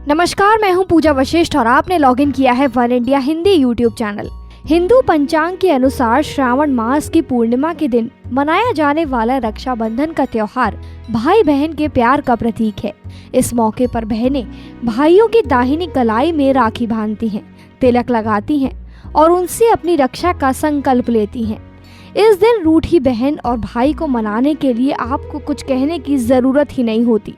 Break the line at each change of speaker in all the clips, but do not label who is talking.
नमस्कार, मैं हूं पूजा वशिष्ठ और आपने लॉगिन किया है one India Hindi YouTube channel. Hindu पंचांग के अनुसार श्रावण मास की पूर्णिमा के दिन मनाया जाने वाला रक्षाबंधन का त्योहार भाई बहन के प्यार का प्रतीक है। इस मौके पर बहनें भाइयों की दाहिनी कलाई में राखी बांधती हैं, तिलक लगाती हैं और उनसे अपनी रक्षा का संकल्प लेती हैं। इस दिन रूठी बहन और भाई को मनाने के लिए आपको कुछ कहने की जरूरत ही नहीं होती।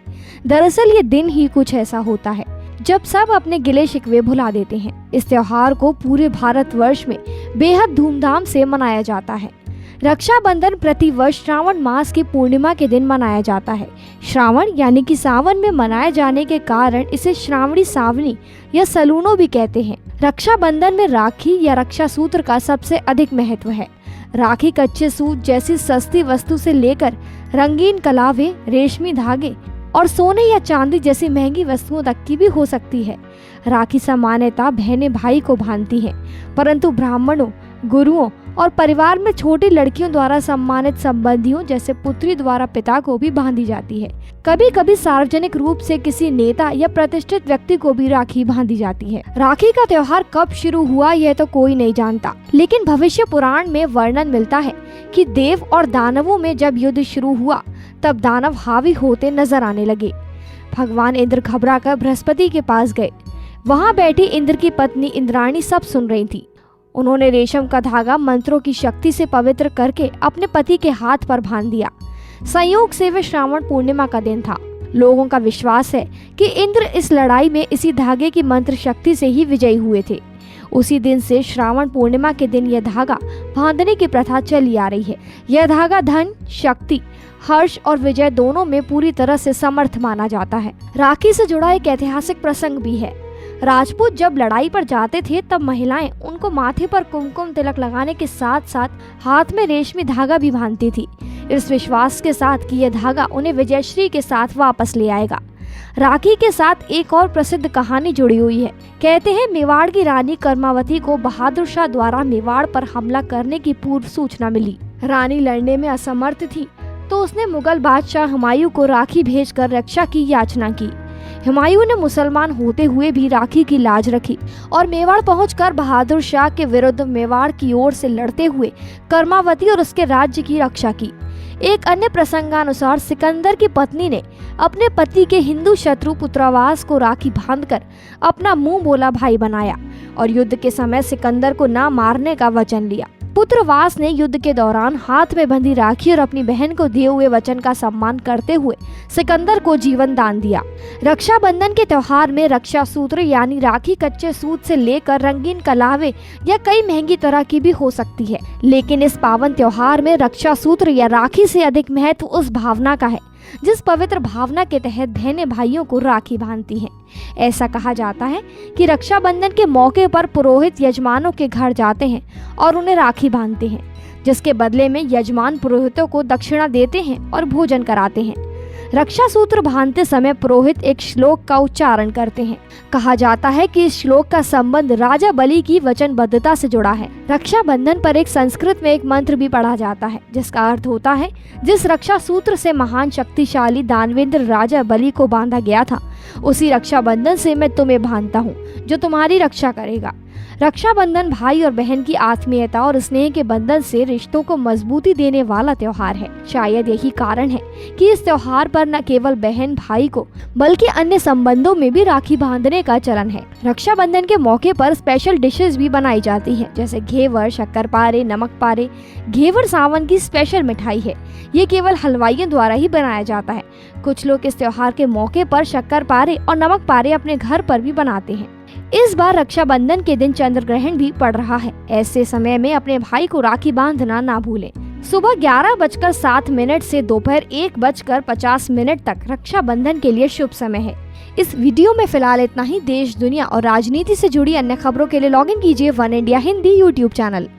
दरअसल ये दिन ही कुछ ऐसा होता है जब सब अपने गिले शिकवे भुला देते हैं। इस त्योहार को पूरे भारतवर्ष में बेहद धूमधाम से मनाया जाता है। रक्षाबंधन प्रतिवर्ष श्रावण मास की पूर्णिमा के दिन मनाया जाता है। श्रावण यानी कि सावन में मनाए जाने के कारण इसे श्रावणी सावनी या सलूनो भी कहते हैं। रक्षाबंधन में राखी या रक्षा सूत्र का सबसे अधिक महत्व है। राखी कच्चे सूत जैसी सस्ती वस्तु से लेकर रंगीन कलावे, रेशमी धागे और सोने या चांदी जैसी महंगी वस्तुओं तक की भी हो सकती है। राखी सामान्यतः बहनें भाई को बांधती हैं, परंतु ब्राह्मणों, गुरुओं और परिवार में छोटी लड़कियों द्वारा सम्मानित संबंधियों जैसे पुत्री द्वारा पिता को भी बांधी जाती है। कभी कभी सार्वजनिक रूप से किसी नेता या प्रतिष्ठित व्यक्ति को भी राखी बांधी जाती है। राखी का त्योहार कब शुरू हुआ यह तो कोई नहीं जानता, लेकिन भविष्य पुराण में वर्णन मिलता है कि देव और दानवों में जब युद्ध शुरू हुआ तब दानव हावी होते नजर आने लगे। भगवान इंद्र घबराकर बृहस्पति के पास गए। वहाँ बैठी इंद्र की पत्नी इंद्राणी सब सुन रही थी। उन्होंने रेशम का धागा मंत्रों की शक्ति से पवित्र करके अपने पति के हाथ पर बांध दिया। संयोग से वे श्रावण पूर्णिमा का दिन था। लोगों का विश्वास है कि इंद्र इस लड़ाई में इसी धागे की मंत्र शक्ति से ही विजयी हुए थे। उसी दिन से श्रावण पूर्णिमा के दिन यह धागा बांधने की प्रथा चली आ रही है। यह धागा धन, शक्ति, हर्ष और विजय दोनों में पूरी तरह से समर्थ माना जाता है। राखी से जुड़ा एक ऐतिहासिक प्रसंग भी है। राजपूत जब लड़ाई पर जाते थे तब महिलाएं उनको माथे पर कुमकुम तिलक लगाने के साथ साथ हाथ में रेशमी धागा भी बांधती थी, इस विश्वास के साथ कि यह धागा उन्हें विजयश्री के साथ वापस ले आएगा। राखी के साथ एक और प्रसिद्ध कहानी जुड़ी हुई है। कहते हैं मेवाड़ की रानी कर्मावती को बहादुर शाह द्वारा मेवाड़ पर हमला करने की पूर्व सूचना मिली। रानी लड़ने में असमर्थ थी तो उसने मुगल बादशाह हुमायूं को राखी भेजकर रक्षा की याचना की। हुमायूं ने मुसलमान होते हुए भी राखी की लाज रखी और मेवाड़ पहुंचकर बहादुर शाह के विरुद्ध मेवाड़ की ओर से लड़ते हुए कर्मावती और उसके राज्य की रक्षा की। एक अन्य प्रसंगानुसार सिकंदर की पत्नी ने अपने पति के हिंदू शत्रु पुत्रवास को राखी बांधकर अपना मुंह बोला भाई बनाया और युद्ध के समय सिकंदर को न मारने का वचन लिया। पुत्रवास ने युद्ध के दौरान हाथ में बंधी राखी और अपनी बहन को दिए हुए वचन का सम्मान करते हुए सिकंदर को जीवन दान दिया। रक्षाबंधन के त्योहार में रक्षा सूत्र यानी राखी कच्चे सूत से लेकर रंगीन कलावे या कई महंगी तरह की भी हो सकती है, लेकिन इस पावन त्योहार में रक्षा सूत्र या राखी से अधिक महत्व उस भावना का है जिस पवित्र भावना के तहत बहनें भाइयों को राखी बांधती हैं। ऐसा कहा जाता है कि रक्षाबंधन के मौके पर पुरोहित यजमानों के घर जाते हैं और उन्हें राखी बांधते हैं, जिसके बदले में यजमान पुरोहितों को दक्षिणा देते हैं और भोजन कराते हैं। रक्षा सूत्र बांधते समय पुरोहित एक श्लोक का उच्चारण करते हैं। कहा जाता है कि इस श्लोक का संबंध राजा बलि की वचनबद्धता से जुड़ा है। रक्षाबंधन पर एक संस्कृत में एक मंत्र भी पढ़ा जाता है जिसका अर्थ होता है, जिस रक्षा सूत्र से महान शक्तिशाली दानवेंद्र राजा बलि को बांधा गया था उसी रक्षाबंधन से मैं तुम्हें बांधता हूँ जो तुम्हारी रक्षा करेगा। रक्षाबंधन भाई और बहन की आत्मीयता और स्नेह के बंधन से रिश्तों को मजबूती देने वाला त्योहार है। शायद यही कारण है कि इस त्योहार पर न केवल बहन भाई को बल्कि अन्य संबंधों में भी राखी बांधने का चलन है। रक्षाबंधन के मौके पर स्पेशल डिशेस भी बनाई जाती हैं, जैसे घेवर, शक्करपारे, नमक पारे। घेवर सावन की स्पेशल मिठाई है। ये केवल हलवाइयों द्वारा ही बनाया जाता है। कुछ लोग इस त्योहार के मौके पर शक्करपारे और नमक पारे अपने घर पर भी बनाते हैं। इस बार रक्षाबंधन के दिन चंद्र ग्रहण भी पड़ रहा है। ऐसे समय में अपने भाई को राखी बांधना ना भूलें। सुबह 11:07 से दोपहर 1:50 तक रक्षाबंधन के लिए शुभ समय है। इस वीडियो में फिलहाल इतना ही। देश, दुनिया और राजनीति से जुड़ी अन्य खबरों के लिए लॉगिन कीजिए one India Hindi YouTube channel.